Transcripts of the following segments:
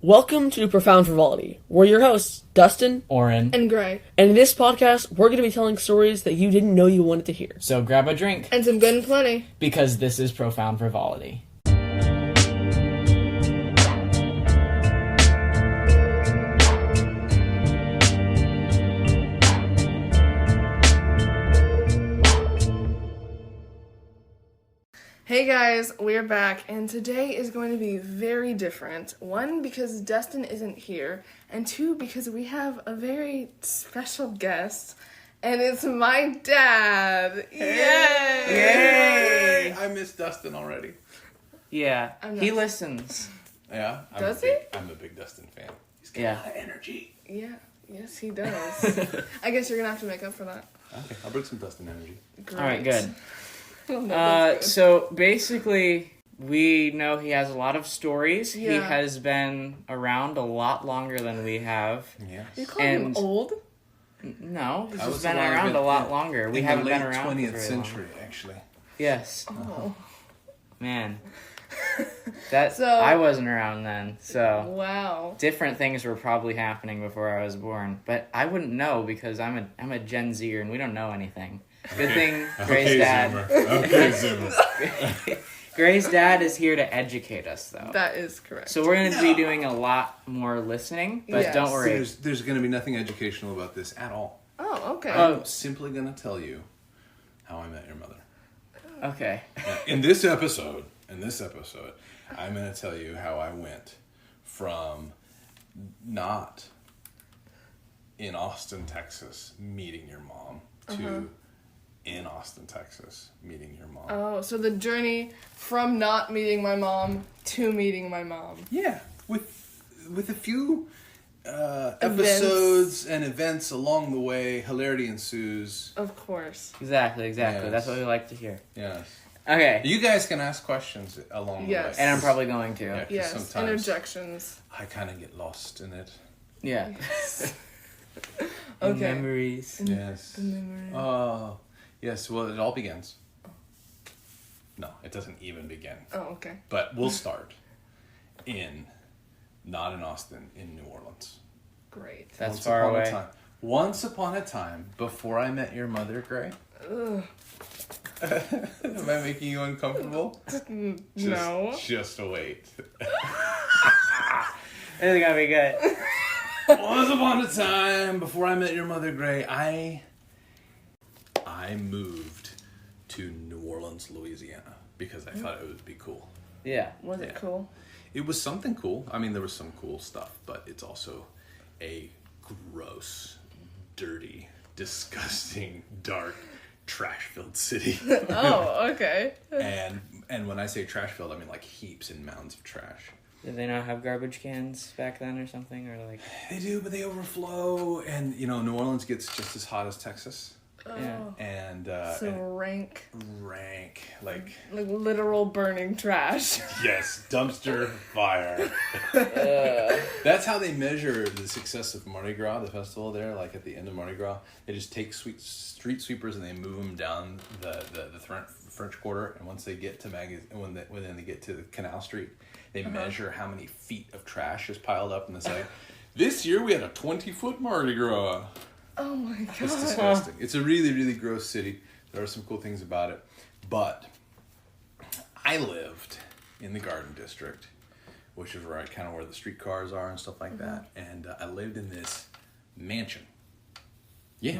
Welcome to Profound Frivolity. We're your hosts, Dustin, Oren, and Gray. and in this podcast, we're going to be telling stories that you didn't know you wanted to hear. So grab a drink, And some good and plenty. because this is Profound Frivolity. Hey guys, we're back, and today is going to be very different. One, because Dustin isn't here, and two, because we have a very special guest, and it's my dad. Yay! Yay! I miss Dustin already. Yeah, I'm he not- listens. Yeah. Does I'm a big Dustin fan. He's got Yeah. a lot of energy. Yeah, yes he does. I guess you're gonna have to make up for that. Okay, I'll bring some Dustin energy. Great. All right, good. Oh, no, that's good. So basically, we know he has a lot of stories. He Yeah. has been around a lot longer than we have. Yes. You call him and- old? No, he's I just was been alive around in- a lot longer. We in haven't the been late around 20th for very century, long. actually. Yes, Oh. man. That So- I wasn't around then, so Wow. different things were probably happening before I was born. But I wouldn't know because I'm a Gen Zer and we don't know anything. Good thing Gray's dad. Okay, Zimmer. Gray's dad is here to educate us, though. That is correct. So we're going to be doing a lot more listening, but Yes. don't worry. There's going to be nothing educational about this at all. Oh, okay. I'm simply going to tell you how I met your mother. Okay. In this episode, I'm going to tell you how I went from not in Austin, Texas, meeting your mom to in Austin, Texas, meeting your mom. Oh, so the journey from not meeting my mom to meeting my mom. Yeah, with a few episodes and events along the way, hilarity ensues. Of course. Exactly. Yes. That's what we like to hear. Yes. Okay. You guys can ask questions along Yes. the way. And I'm probably going to. Yeah. 'Cause Yes, sometimes interjections. I kind of get lost in it. Yeah. Okay. Memories. Yes. Memory. Oh, yes. Well, it all begins. No, it doesn't even begin. Oh, okay. But we'll start not in Austin, in New Orleans. Great. That's Once far upon a away. time. Once upon a time, before I met your mother, Gray. Ugh. Am I making you uncomfortable? No. Just wait. This is going to be good. Once upon a time, before I met your mother, Gray, I moved to New Orleans, Louisiana, because I thought it would be cool. Yeah. Was it Yeah. cool? It was something cool. I mean, there was some cool stuff, but it's also a gross, dirty, disgusting, dark, trash-filled city. Oh, okay. And when I say trash-filled, I mean like heaps and mounds of trash. Did they not have garbage cans back then or something? Or like... They do, but they overflow. And, New Orleans gets just as hot as Texas. Yeah. Oh. And, So and rank. like Literal burning trash. yes, dumpster fire. That's how they measure the success of Mardi Gras, the festival there. Like at the end of Mardi Gras, they just take street sweepers and they move them down the French Quarter. And once they get to when they get to Canal Street, they measure how many feet of trash is piled up, and they say, "This year we had a 20-foot Mardi Gras." Oh my god. It's disgusting. It's a really, really gross city. There are some cool things about it. But I lived in the Garden District, which is where the streetcars are and stuff like that. And I lived in this mansion. Yeah.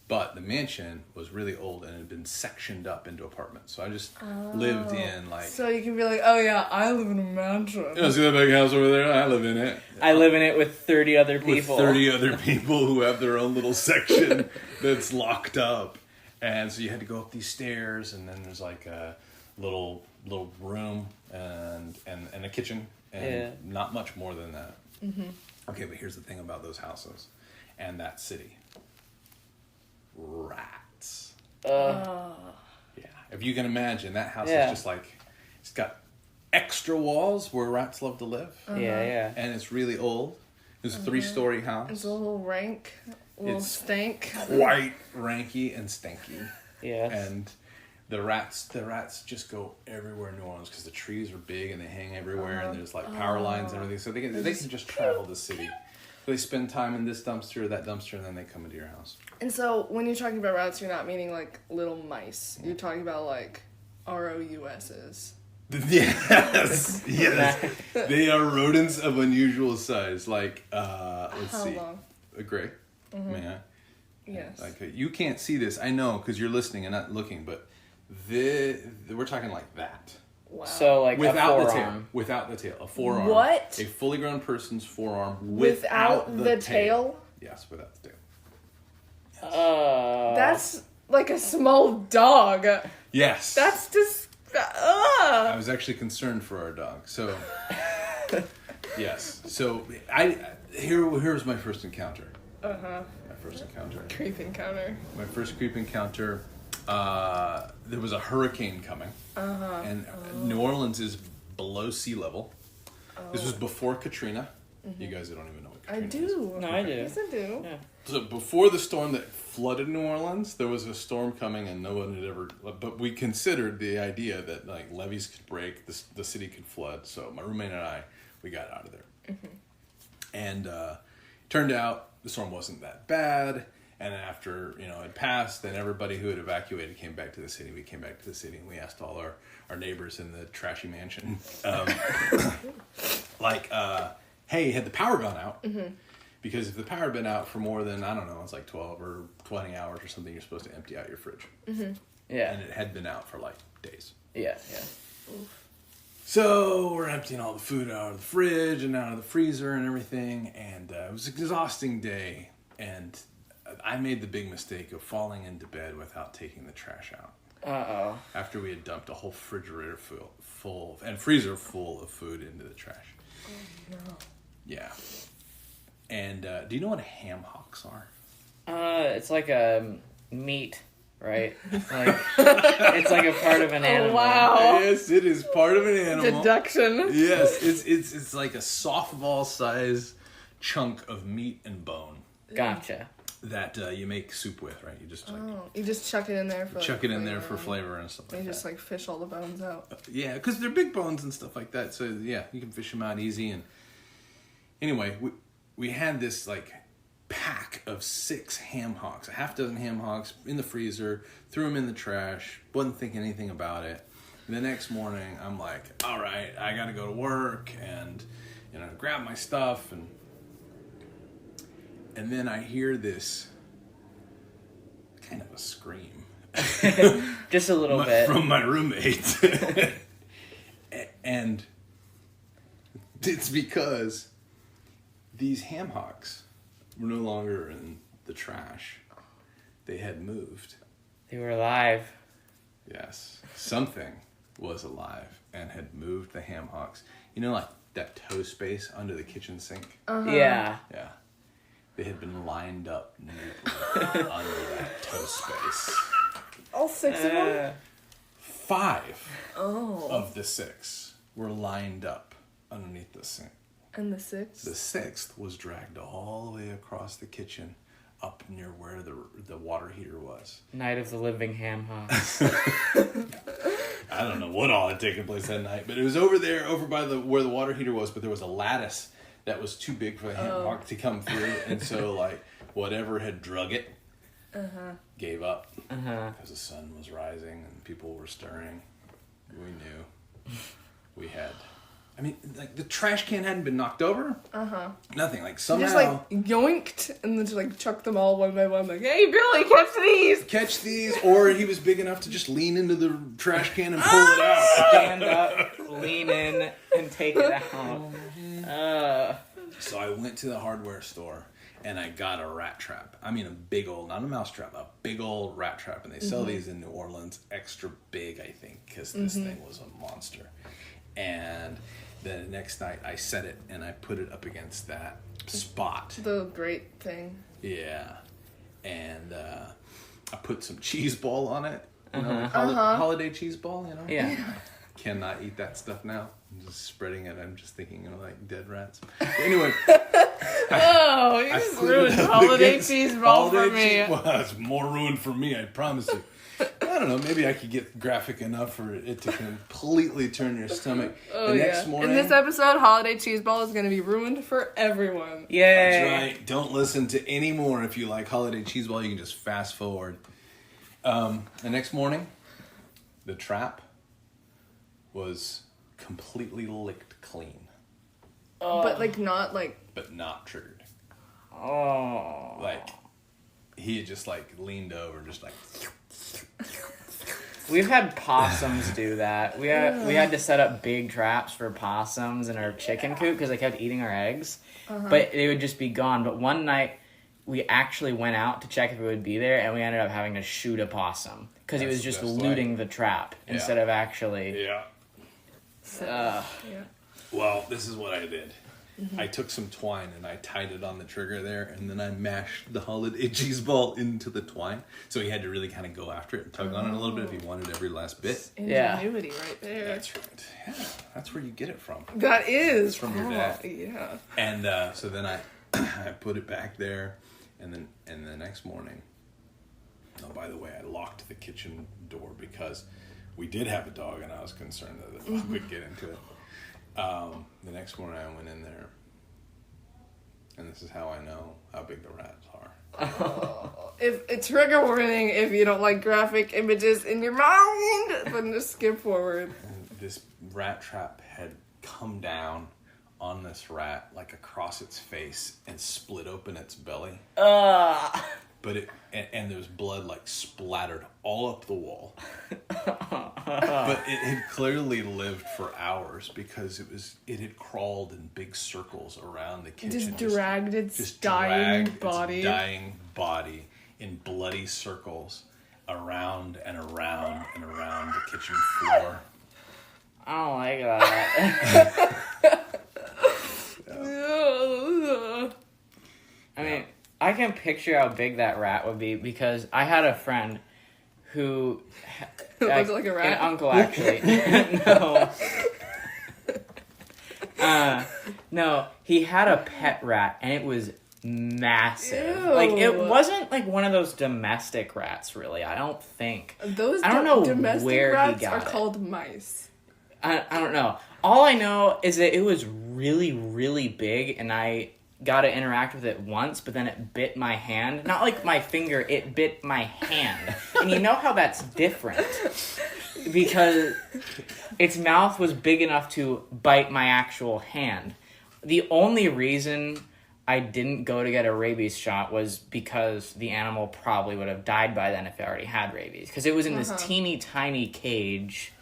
But the mansion was really old and had been sectioned up into apartments. So I just lived in So you can be like, oh yeah, I live in a mansion. see that big house over there? I live in it. I live in it with 30 other people. With 30 other people who have their own little section that's locked up. And so you had to go up these stairs, and then there's like a little room and a kitchen, and not much more than that. Mm-hmm. Okay, but here's the thing about those houses and that city. Rats. Yeah, if you can imagine, that house is just like, it's got extra walls where rats love to live. Yeah. And it's really old. It's a 3-story house. It's a little rank, a little It's stank. Quite ranky and stanky. Yes. And The rats just go everywhere in New Orleans because the trees are big and they hang everywhere, and there's like power lines and everything, so they can just travel the city. They spend time in this dumpster, that dumpster, and then they come into your house. And so when you're talking about rats, you're not meaning like little mice. You're talking about like ROUSs. Yes, yes. They are rodents of unusual size. Like, let's How see, long? a gray. May I? Yes. Like you can't see this, I know, because you're listening and not looking, but we're talking like that. Wow. So like Without a the tail. forearm. Without the tail. A forearm. What? A fully grown person's forearm Without the tail? Yes, without the tail. That's like a small dog. Yes. That's just. I was actually concerned for our dog. So, yes. So, here's my first encounter. My first encounter. Creep encounter. My first creep encounter. There was a hurricane coming. And New Orleans is below sea level. This was before Katrina. You guys don't even know what Katrina is. I do. No, I do. Yes, I do. Yeah. So before the storm that flooded New Orleans, there was a storm coming, and no one had ever. But we considered the idea that like levees could break, the city could flood. So my roommate and I, we got out of there. And turned out the storm wasn't that bad. And after it passed, then everybody who had evacuated came back to the city. We came back to the city, and we asked all our neighbors in the trashy mansion, hey, had the power gone out? Because if the power had been out for more than, I don't know, it's like 12 or 20 hours or something, you're supposed to empty out your fridge. Yeah. And it had been out for like days. Yeah. So we're emptying all the food out of the fridge and out of the freezer and everything. And it was an exhausting day. And I made the big mistake of falling into bed without taking the trash out. Uh-oh. After we had dumped a whole refrigerator full and freezer full of food into the trash. Oh, no. Yeah. And do you know what ham hocks are? It's like a meat, right? It's like a part of an animal. Oh, wow. Yes, it is part of an animal. Deduction. Yes, it's like a softball size chunk of meat and bone Gotcha. that you make soup with, right? You just You just chuck it in there for chuck it in there for flavor and stuff like You that. just like fish all the bones out. Yeah, because they're big bones and stuff like that. So yeah, you can fish them out easy. And anyway, we had this like pack of 6 ham hocks, a half dozen ham hocks in the freezer, threw them in the trash, wasn't thinking anything about it. And the next morning, I'm like, all right, I got to go to work and grab my stuff, and then I hear this kind of a scream. Just a little bit. From my roommate. And it's because these ham hocks were no longer in the trash. They had moved. They were alive. Yes. Something was alive and had moved the ham hocks. Like that toe space under the kitchen sink? Yeah. Yeah. They had been lined up neatly under that toe space. All 6 of them? 5 of the 6 were lined up underneath the sink. And the 6th? The 6th was dragged all the way across the kitchen up near where the water heater was. Night of the living ham hock. I don't know what all had taken place that night, but it was over there, where the water heater was, but there was a lattice that was too big for the ham hock to come through, and so like whatever had drug it gave up because the sun was rising and people were stirring. We knew we had. I mean, like the trash can hadn't been knocked over. Nothing. Like somehow Just like yoinked and then just like chucked them all one by one. Like, hey, Billy, catch these! or he was big enough to just lean into the trash can and pull it out. Stand up, lean in, and take it out. So I went to the hardware store and I got a rat trap. I mean, a big old, not a mouse trap, a big old rat trap. And they sell these in New Orleans, extra big, I think, because this thing was a monster. And the next night I set it and I put it up against that spot. The great thing. Yeah. And I put some cheese ball on it. Holiday cheese ball, Yeah. Cannot eat that stuff now. I'm just spreading it. I'm just thinking like dead rats. Anyway. You just ruined holiday cheese ball for me. Well, it's more ruined for me, I promise you. I don't don't know. Maybe I could get graphic enough for it to completely turn your stomach. Oh, the next morning, in this episode, holiday cheese ball is going to be ruined for everyone. Yay! That's right. Don't listen to any more. If you like holiday cheese ball, you can just fast forward. The next morning, the trap was completely licked clean. But, like, not, like... But not triggered. Oh. Like, he had just, like, leaned over and just, like... We've had possums do that. We had to set up big traps for possums in our chicken coop because they kept eating our eggs. But they would just be gone. But one night, we actually went out to check if it would be there, and we ended up having to shoot a possum because he was just looting the trap instead of actually... Yeah. Well, this is what I did. I took some twine and I tied it on the trigger there, and then I mashed the holiday cheese ball into the twine. So he had to really kind of go after it and tug on it a little bit if he wanted every last bit. Ingenuity right there. That's right. Yeah, that's where you get it from. That is. It's from your dad. Yeah. And so then I put it back there, and the next morning, oh, by the way, I locked the kitchen door because we did have a dog, and I was concerned that the dog would get into it. The next morning I went in there, and this is how I know how big the rats are. If a trigger warning, if you don't like graphic images in your mind, then just skip forward. And this rat trap had come down on this rat, like across its face, and split open its belly. But and there was blood like splattered all up the wall. But it had clearly lived for hours because it had crawled in big circles around the kitchen. Just dragged its dying body. Its dying body in bloody circles around and around and around the kitchen floor. I don't like that. I mean, I can picture how big that rat would be because I had a friend who looked like a rat. An uncle, actually. No, he had a pet rat, and it was massive. Ew. Like, it wasn't like one of those domestic rats, really. I don't think. I don't know domestic where rats he got are it. called mice. I don't know. All I know is that it was really, really big, and I got to interact with it once, but then it bit my hand. Not like my finger, it bit my hand. And you know how that's different? Because its mouth was big enough to bite my actual hand. The only reason I didn't go to get a rabies shot was because the animal probably would have died by then if it already had rabies. Because it was in this teeny tiny cage.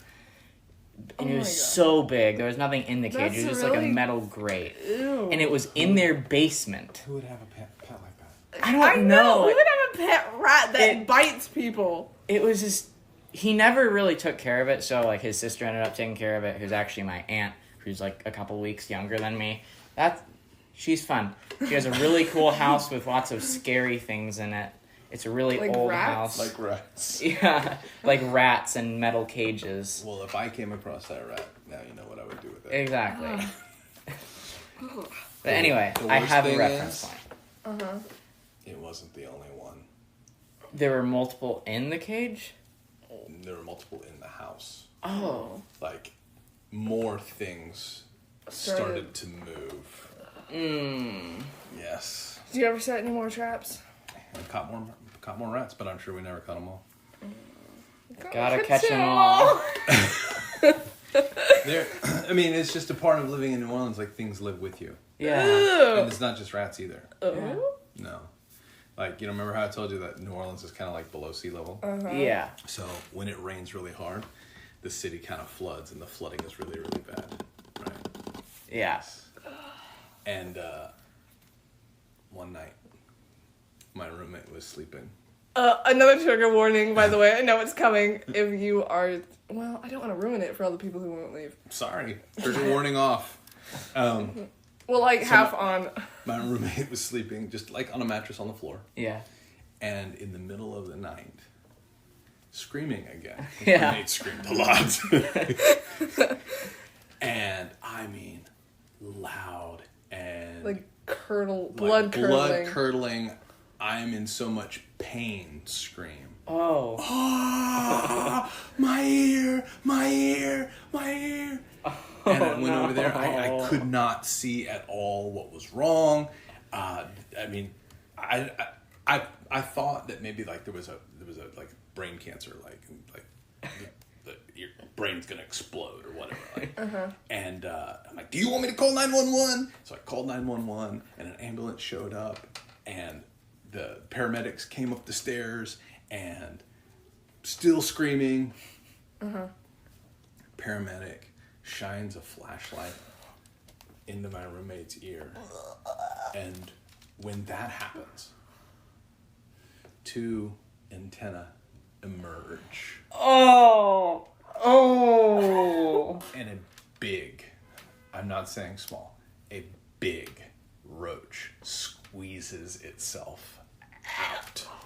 And it was so big. There was nothing in the cage. It was just like a metal grate. Ew. And it was in their basement. Who would have a pet like that? I don't know. Who would have a pet rat that bites people? It was just... He never really took care of it, so like his sister ended up taking care of it, who's actually my aunt, who's like a couple weeks younger than me. She's fun. She has a really cool house with lots of scary things in it. It's a really Like old rats? house. Like rats. Yeah, like rats and metal cages. Well, if I came across that rat, now you know what I would do with it. Exactly. But anyway, I have a reference point. It wasn't the only one. There were multiple in the cage? There were multiple in the house. Oh. Like, more things started to move. Yes. Did you ever set any more traps? And caught more rats, but I'm sure we never caught them all. Gotta catch them all. I mean, it's just a part of living in New Orleans. Like, things live with you. Yeah. And it's not just rats either. Oh? No. Like, you know, remember how I told you that New Orleans is kind of like below sea level? Yeah. So when it rains really hard, the city kind of floods, and the flooding is really, really bad. Right? Yeah. And one night, my roommate was sleeping. Another trigger warning, by the way. I know it's coming. If you are... Well, I don't want to ruin it for all the people who won't leave. Sorry. Trigger warning off. Well, like, half on. My roommate was sleeping just like on a mattress on the floor. Yeah. And in the middle of the night, screaming again. Yeah. My roommate screamed a lot. And, I mean, loud and... Like, blood curdling. Blood curdling. I'm in so much pain scream. Oh. Ah, my ear, my ear, my ear. And I went over there. I could not see at all what was wrong. I mean, I thought that maybe like there was a like brain cancer, like your brain's gonna explode or whatever. Like. And I'm like, do you want me to call 911? So I called 911, and an ambulance showed up, and the paramedics came up the stairs, and still screaming. Paramedic shines a flashlight into my roommate's ear, and when that happens, 2 antennae emerge. Oh. And a big, I'm not saying small, a big roach squeezes itself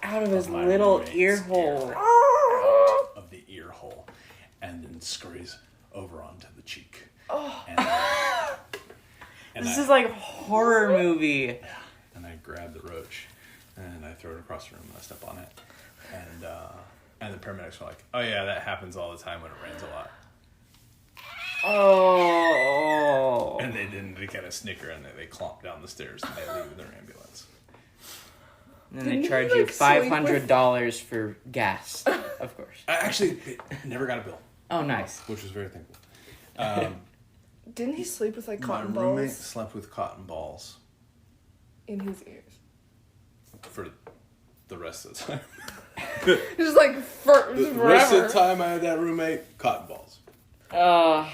Out of his my little roommate's ear hole. out of the ear hole, and then scurries over onto the cheek. And This is like a horror movie. And I grab the roach, and I throw it across the room, and I step on it. And the paramedics were like, oh yeah, that happens all the time when it rains a lot. Oh. And they kind of snicker, and they clomp down the stairs, and they leave in their ambulance. And then they Didn't charge you, you like, sleep $500 for gas, of course. I actually never got a bill, Oh, nice. which was very thankful. Didn't he sleep with like cotton My roommate balls slept with cotton balls in his ears? for the rest of the time. Just like for The forever. rest of the time I had that roommate, cotton balls. Oh,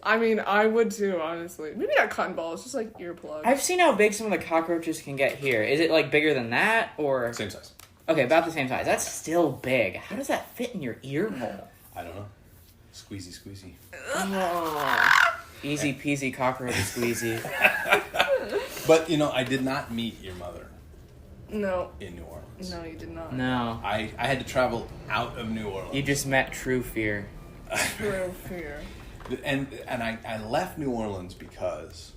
I mean, I would too, honestly. Maybe not cotton balls, just like earplugs. I've seen how big some of the cockroaches can get here. Is it like bigger than that, or Same size. okay, about the same size? That's still big. How does that fit in your ear hole? I don't know. Squeezy, squeezy. Oh. Easy peasy cockroach squeezy. But, I did not meet your mother No, in New Orleans. no, you did not. No, I had to travel out of New Orleans. you just met true fear. True fear. And I left New Orleans because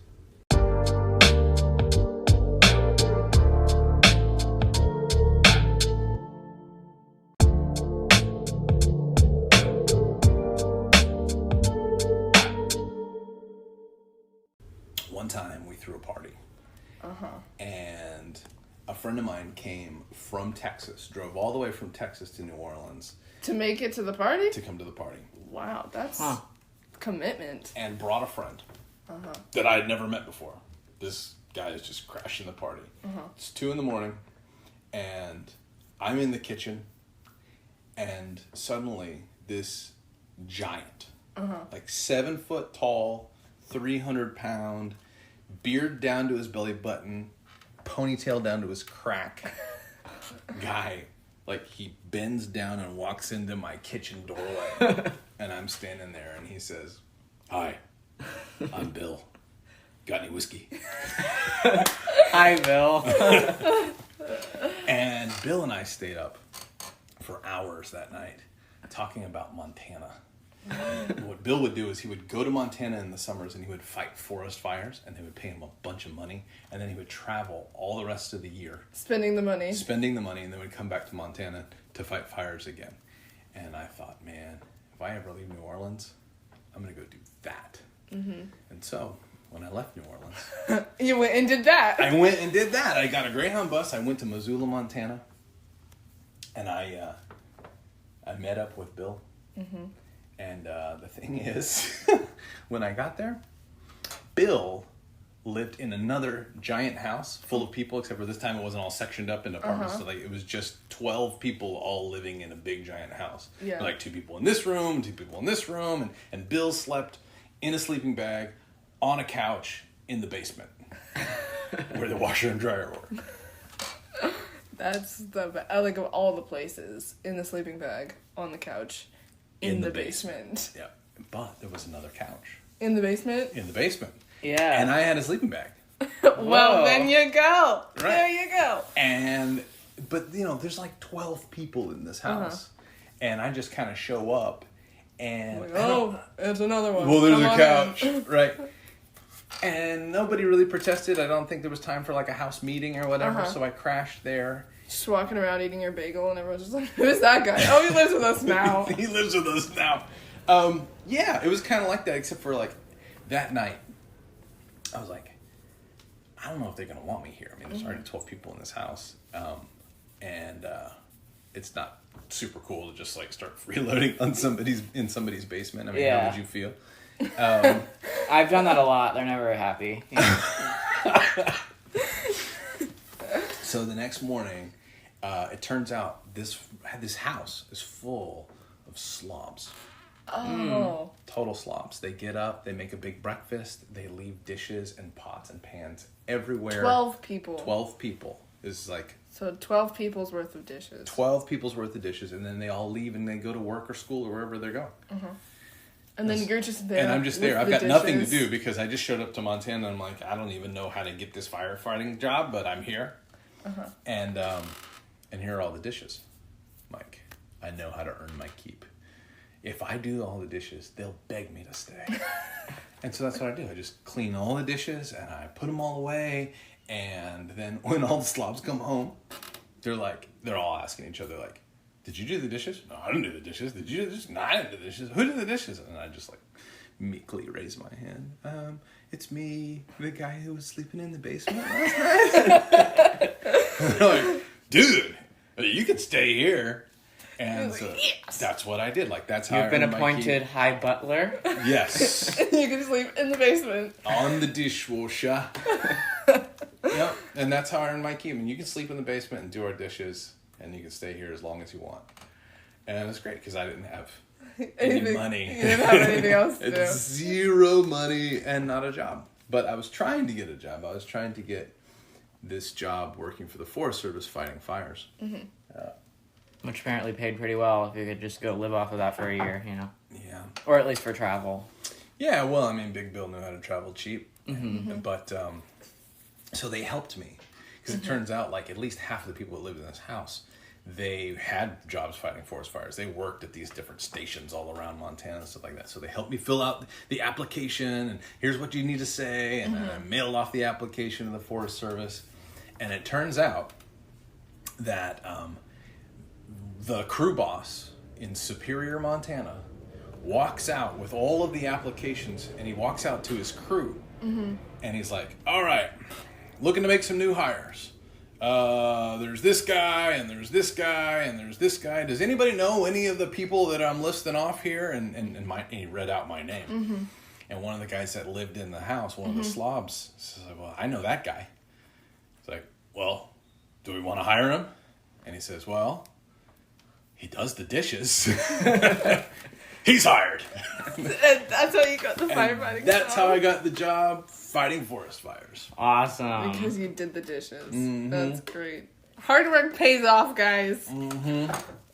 one time we threw a party. And a friend of mine came from Texas, drove all the way from Texas to New Orleans To make it to the party? to come to the party. Wow, that's commitment. And brought a friend that I had never met before. This guy is just crashing the party. It's 2 a.m, and I'm in the kitchen, and suddenly this giant, like 7 foot tall, 300-pound, beard down to his belly button, ponytail down to his crack guy, like he bends down and walks into my kitchen doorway, and I'm standing there, and he says, "Hi, I'm Bill. Got any whiskey?" Hi, Bill. And Bill and I stayed up for hours that night talking about Montana. What Bill would do is he would go to Montana in the summers, and he would fight forest fires, and they would pay him a bunch of money, and then he would travel all the rest of the year Spending the money. and then would come back to Montana to fight fires again. And I thought, man, if I ever leave New Orleans, I'm going to go do that. And so when I left New Orleans, You went and did that. I went and did that. I got a Greyhound bus. I went to Missoula, Montana, and I met up with Bill. And the thing is, when I got there, Bill lived in another giant house full of people, except for this time it wasn't all sectioned up into apartments. So like it was just 12 people all living in a big giant house. Yeah. Like 2 people in this room, 2 people in this room, and Bill slept in a sleeping bag on a couch in the basement where the washer and dryer were. That's I like of all the places in the sleeping bag, on the couch, in the basement. Yeah. But there was another couch In the basement? in the basement. Yeah. And I had a sleeping bag. Well, then you go. Right. There you go. But there's like 12 people in this house. And I just kind of show up and Like, oh, it's another one. well, there's Come a on couch, in. right? And nobody really protested. I don't think there was time for like a house meeting or whatever, so I crashed there. Just walking around eating your bagel, and everyone's just like, "Who's that guy? Oh, he lives with us now." He lives with us now. Yeah, it was kind of like that, except for like that night, I was like, I don't know if they're gonna want me here. I mean, there's already 12 people in this house, and it's not super cool to just like start freeloading on in somebody's basement. I mean, how would you feel? I've done that a lot. They're never happy. So the next morning, it turns out this house is full of slobs. Oh. Total slobs. They get up, they make a big breakfast, they leave dishes and pots and pans everywhere. 12 people. 12 people is like... So 12 people's worth of dishes. 12 people's worth of dishes, and then they all leave and they go to work or school or wherever they're going. And then you're just there. And I'm just there. with I've the got nothing to dishes. do because I just showed up to Montana and I'm like, I don't even know how to get this firefighting job, but I'm here. And here are all the dishes. Mike, I know how to earn my keep. If I do all the dishes, they'll beg me to stay. And so that's what I do. I just clean all the dishes and I put them all away. And then when all the slobs come home, they're all asking each other like, did you do the dishes? No, I didn't do the dishes. Did you do the dishes? No, I didn't do the dishes. Who did the dishes? And I just like meekly raise my hand. It's me, the guy who was sleeping in the basement last night. And they're like, dude, you can stay here. And so that's what I did. Like, that's how You've been appointed high butler. Yes. You can sleep in the basement. On the dishwasher. Yep. And that's how I earned my keep. I mean, you can sleep in the basement and do our dishes, and you can stay here as long as you want. And it was great because I didn't have any money. You didn't have anything else to do. It's zero money and not a job. But I was trying to get a job. I was trying to get this job working for the Forest Service fighting fires. Which apparently paid pretty well if you could just go live off of that for a year, you know? Yeah. Or at least for travel. Yeah, well, I mean, Big Bill knew how to travel cheap. But, so they helped me. Because it turns out, like, at least half of the people that lived in this house, they had jobs fighting forest fires. They worked at these different stations all around Montana and stuff like that. So they helped me fill out the application, and here's what you need to say, and then I mailed off the application to the Forest Service. And it turns out that the crew boss in Superior, Montana, walks out with all of the applications, and he walks out to his crew, and he's like, all right, looking to make some new hires. There's this guy, and there's this guy, and there's this guy. Does anybody know any of the people that I'm listing off here? And he read out my name. And one of the guys that lived in the house, one of the slobs, says, well, I know that guy. It's like, well, do we want to hire him? And he says, well, he does the dishes. He's hired. That's how you got the firefighting job. That's how I got the job fighting forest fires. Awesome. Because you did the dishes. That's great. Hard work pays off, guys.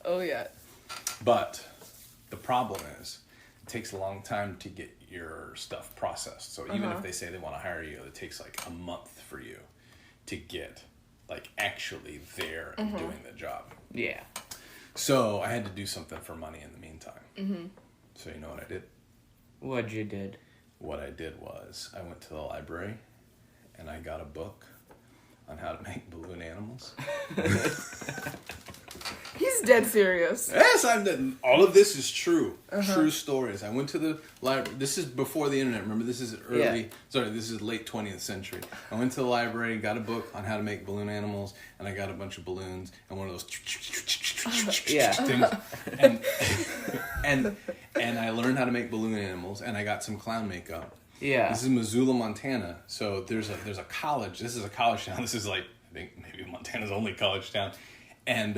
Oh, yeah. But the problem is, it takes a long time to get your stuff processed. So even if they say they want to hire you, it takes like a month for you to get like actually there and doing the job. Yeah. So I had to do something for money in the meantime. So you know what I did? What you did? What I did was I went to the library and I got a book on how to make balloon animals. He's dead serious. Yes, all of this is true. True stories. I went to the library. This is before the internet. Remember, this is this is late 20th century. I went to the library, got a book on how to make balloon animals, and I got a bunch of balloons and one of those things. And I learned how to make balloon animals, and I got some clown makeup. Yeah. This is Missoula, Montana. So there's a college. This is a college town. This is like, I think maybe Montana's only college town. And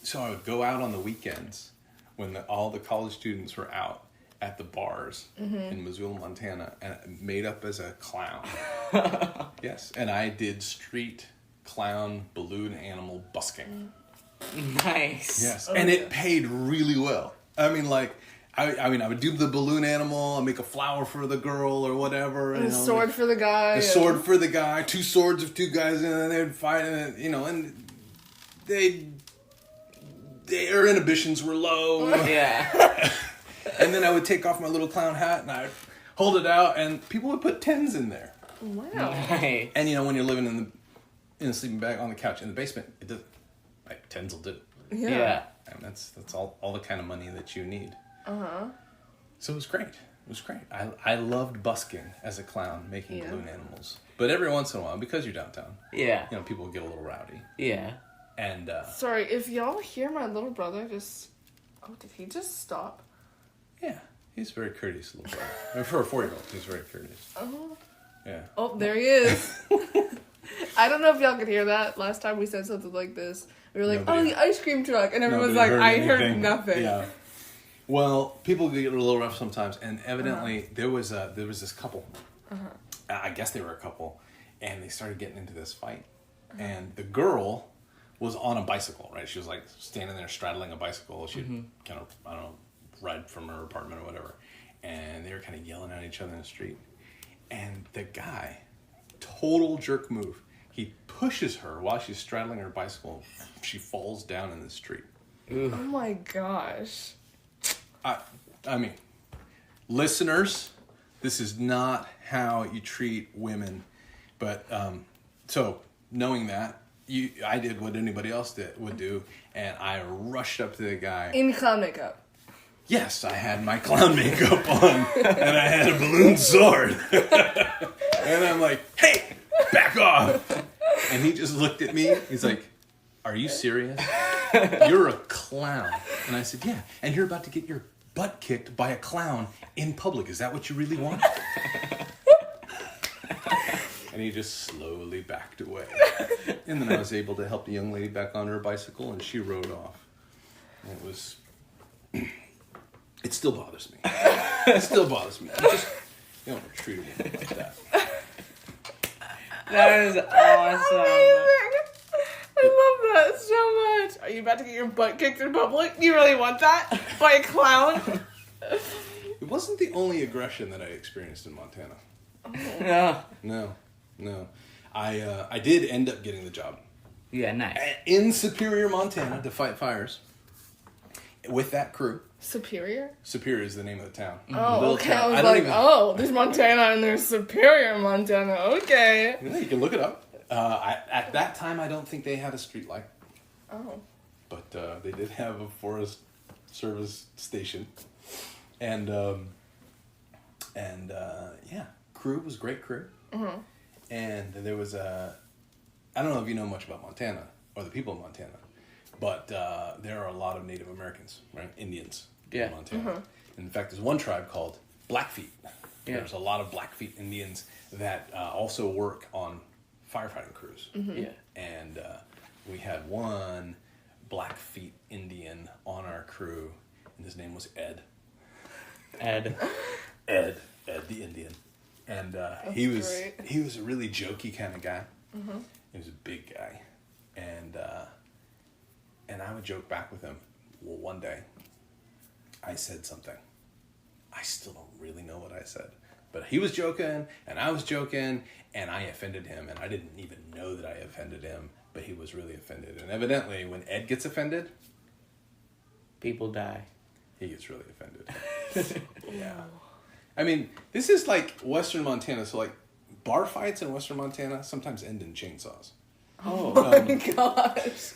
so I would go out on the weekends when all the college students were out at the bars in Missoula, Montana, and made up as a clown. Yes, and I did street clown balloon animal busking. Nice. Yes, and it paid really well. I mean, like, I would do the balloon animal, and make a flower for the girl or whatever. And a sword for the guy. A sword for the guy, two swords of two guys, and then they'd fight, and their inhibitions were low. Yeah. And then I would take off my little clown hat and I'd hold it out, and people would put 10s in there. Wow. Nice. And you know, when you're living in a sleeping bag on the couch in the basement, it does like tens will do. Yeah. And that's all the kind of money that you need. Uh-huh. So it was great. It was great. I loved busking as a clown, making Yeah. balloon animals. But every once in a while, because you're downtown, Yeah. you know, people get a little rowdy. Yeah. And Sorry, if y'all hear my little brother just... Oh, did he just stop? yeah, he's a very courteous little brother. I mean, for a 4-year-old, he's very courteous. Oh. Yeah. Oh, there he is. I don't know if y'all could hear that. Last time we said something like this. We were like, Nobody- oh, the ice cream truck. And everyone's Nobody like, I heard anything. nothing. Yeah. Well, people get a little rough sometimes, and evidently there was this couple. I guess they were a couple, and they started getting into this fight. And the girl was on a bicycle, right? She was like standing there straddling a bicycle. She'd kind of, I don't know, ride from her apartment or whatever. And they were kind of yelling at each other in the street. And the guy, total jerk move, he pushes her while she's straddling her bicycle. She falls down in the street. Oh my gosh. I mean, listeners, this is not how you treat women. But, so, knowing that, I did what anybody else would do, and I rushed up to the guy. In clown makeup. Yes, I had my clown makeup on, and I had a balloon sword. And I'm like, hey, back off. And he just looked at me. He's like, are you serious? You're a clown. And I said, yeah. And you're about to get your butt kicked by a clown in public. Is that what you really want? And he just slowly backed away. And then I was able to help the young lady back on her bicycle, and she rode off. And it was... It still bothers me. It still bothers me. You don't treat a woman like that. That is awesome. I love that so much. Are you about to get your butt kicked in public? You really want that? By a clown? It wasn't the only aggression that I experienced in Montana. Yeah. No. I did end up getting the job Yeah, nice. in Superior, Montana, to fight fires with that crew. Superior? Superior is the name of the town. Oh, Little okay. town. I was I don't like, even- oh, there's Montana and there's Superior Montana. Okay. Yeah, you can look it up. At that time, I don't think they had a street light, Oh. but they did have a Forest Service station, and yeah, crew was great crew, and there was I don't know if you know much about Montana or the people of Montana, but there are a lot of Native Americans, right? Indians Yeah. in Montana. In fact, there's one tribe called Blackfeet. Yeah. There's a lot of Blackfeet Indians that also work on firefighting crews. Yeah. And we had one Blackfeet Indian on our crew, and his name was Ed. Ed the Indian. And he was great. he was a really jokey kind of guy. He was a big guy, and I would joke back with him. Well, one day, I said something. I still don't really know what I said, but he was joking, and I was joking, and I offended him, and I didn't even know that I offended him, but he was really offended. And evidently, when Ed gets offended, People die. he gets really offended. Yeah. I mean, this is like Western Montana, so like bar fights in Western Montana sometimes end in chainsaws. Oh. Oh my gosh.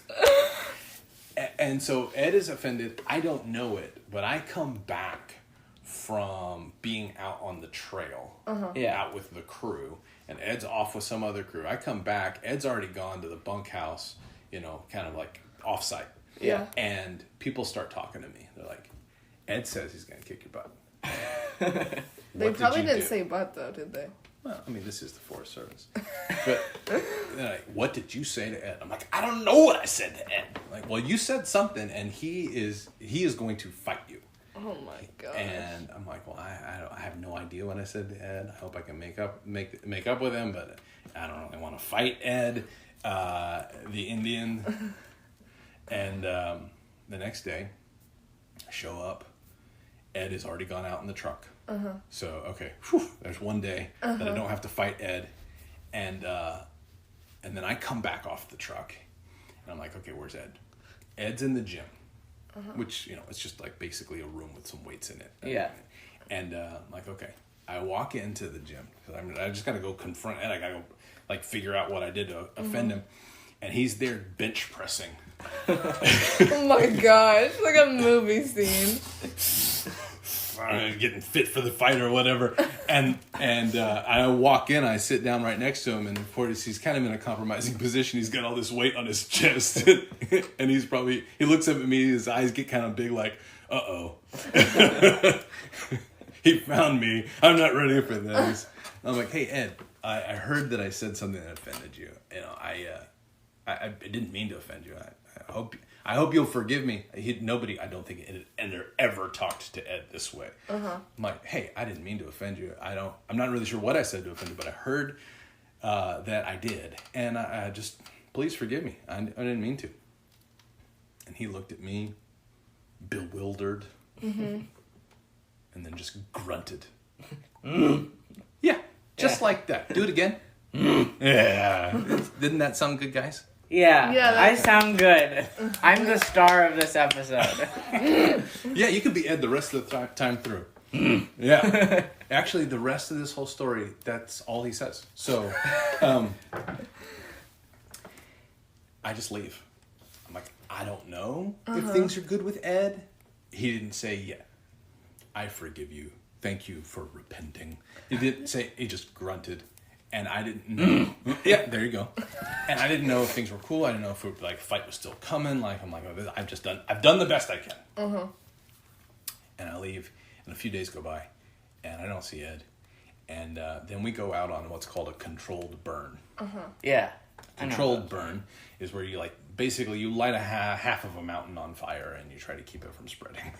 And so Ed is offended. I don't know it, but I come back from being out on the trail, out with the crew, and Ed's off with some other crew. I come back. Ed's already gone to the bunkhouse, kind of like off-site. Yeah. And people start talking to me. They're like, Ed says he's going to kick your butt. They What probably did you didn't do? say butt though, did they? Well, I mean, this is the Forest Service. But they're like, what did you say to Ed? I'm like, I don't know what I said to Ed. Like, well, you said something, and he is going to fight you. Oh my gosh. And I'm like, well, I have no idea what I said to Ed. I hope I can make up with him, but I don't really want to fight Ed, the Indian. And the next day, I show up. Ed has already gone out in the truck. So, okay, there's one day that I don't have to fight Ed. And then I come back off the truck. And I'm like, okay, where's Ed? Ed's in the gym. Which, it's just like basically a room with some weights in it. Yeah. And I'm like, okay, I walk into the gym. I just got to go confront Ed. I got to go, like, figure out what I did to offend him. And he's there bench pressing. Oh my gosh, like a movie scene. Getting fit for the fight or whatever. And I walk in, I sit down right next to him, and of course he's kind of in a compromising position. He's got all this weight on his chest. And he looks up at me, his eyes get kind of big, like, uh-oh. He found me. I'm not ready for this. I'm like, hey, Ed, I heard that I said something that offended you. You know, I didn't mean to offend you. I hope you'll forgive me. Nobody, I don't think, ever talked to Ed this way. I'm like, hey, I didn't mean to offend you. I'm not really sure what I said to offend you, but I heard that I did, and I just, please forgive me. I didn't mean to. And he looked at me, bewildered, and then just grunted. Yeah, just like that. Do it again. Yeah. Didn't that sound good, guys? Yeah, I sound good. I'm the star of this episode. Yeah, you could be Ed the rest of the time through. Yeah. Actually, the rest of this whole story, that's all he says. So, I just leave. I'm like, I don't know if things are good with Ed. He didn't say, yeah, I forgive you. Thank you for repenting. He didn't say, he just grunted. And I didn't know. Yeah, there you go. And I didn't know if things were cool. I didn't know if fight was still coming. Like, I'm like, I've done the best I can. And I leave, and a few days go by, and I don't see Ed. And then we go out on what's called a controlled burn. Yeah. Controlled burn is where you basically you light a half of a mountain on fire and you try to keep it from spreading.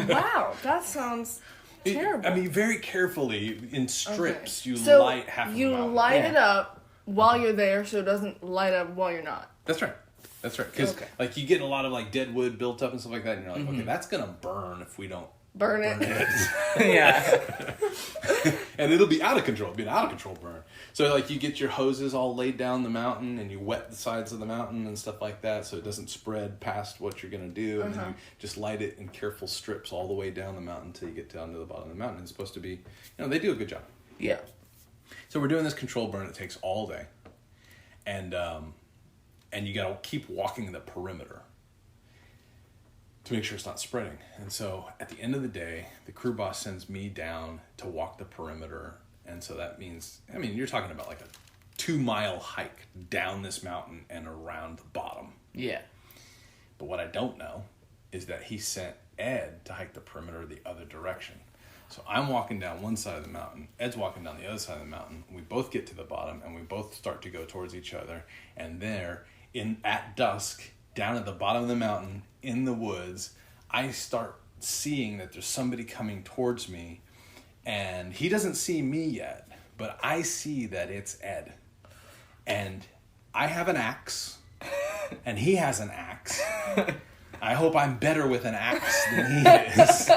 Wow, that sounds terrible. I mean, very carefully in strips, you So light half of a you mountain. light it up while you're there, so it doesn't light up while you're not. That's right. Because you get a lot of dead wood built up and stuff like that, and you're like, okay, that's gonna burn if we don't Burn it. Yeah. And it'll be out of control. It'll be an out of control burn. So you get your hoses all laid down the mountain, and you wet the sides of the mountain and stuff like that, so it doesn't spread past what you're gonna do, and then you just light it in careful strips all the way down the mountain until you get down to the bottom of the mountain. It's supposed to be, they do a good job. Yeah. So we're doing this control burn. It takes all day, and you gotta keep walking the perimeter to make sure it's not spreading. And so at the end of the day, the crew boss sends me down to walk the perimeter. And so that means, you're talking about a 2-mile hike down this mountain and around the bottom. Yeah. But what I don't know is that he sent Ed to hike the perimeter the other direction. So I'm walking down one side of the mountain, Ed's walking down the other side of the mountain. We both get to the bottom and we both start to go towards each other. And there, at dusk, down at the bottom of the mountain, in the woods, I start seeing that there's somebody coming towards me, and he doesn't see me yet, but I see that it's Ed. And I have an axe, and he has an axe. I hope I'm better with an axe than he is.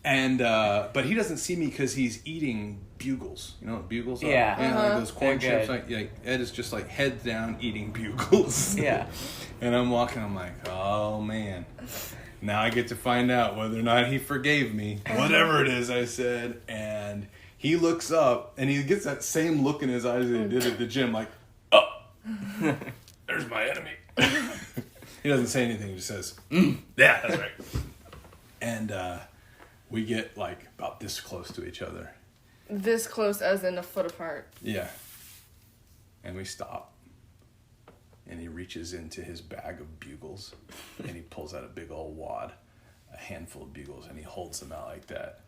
And but he doesn't see me because he's eating bugles. You know what bugles are? Yeah. Those corn They're chips. Ed is just head down eating bugles. Yeah. And I'm walking, I'm like, oh man. Now I get to find out whether or not he forgave me. Whatever it is I said. And he looks up and he gets that same look in his eyes that he did at the gym, like, oh, there's my enemy. He doesn't say anything, he just says, yeah, that's right. And we get about this close to each other. This close as in a foot apart. Yeah. And we stop. And he reaches into his bag of bugles and he pulls out a big old wad, a handful of bugles, and he holds them out like that.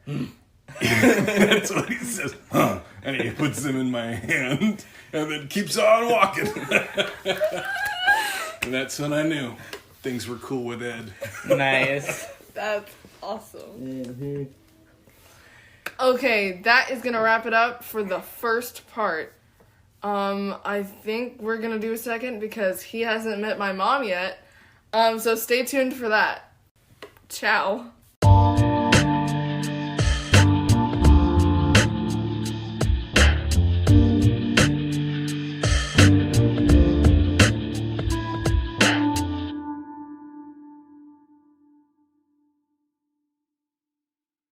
That's what he says. Huh. And he puts them in my hand and then keeps on walking. And that's when I knew things were cool with Ed. Nice. That's awesome. Okay, that is gonna wrap it up for the first part. I think we're gonna do a second because he hasn't met my mom yet. So stay tuned for that. Ciao.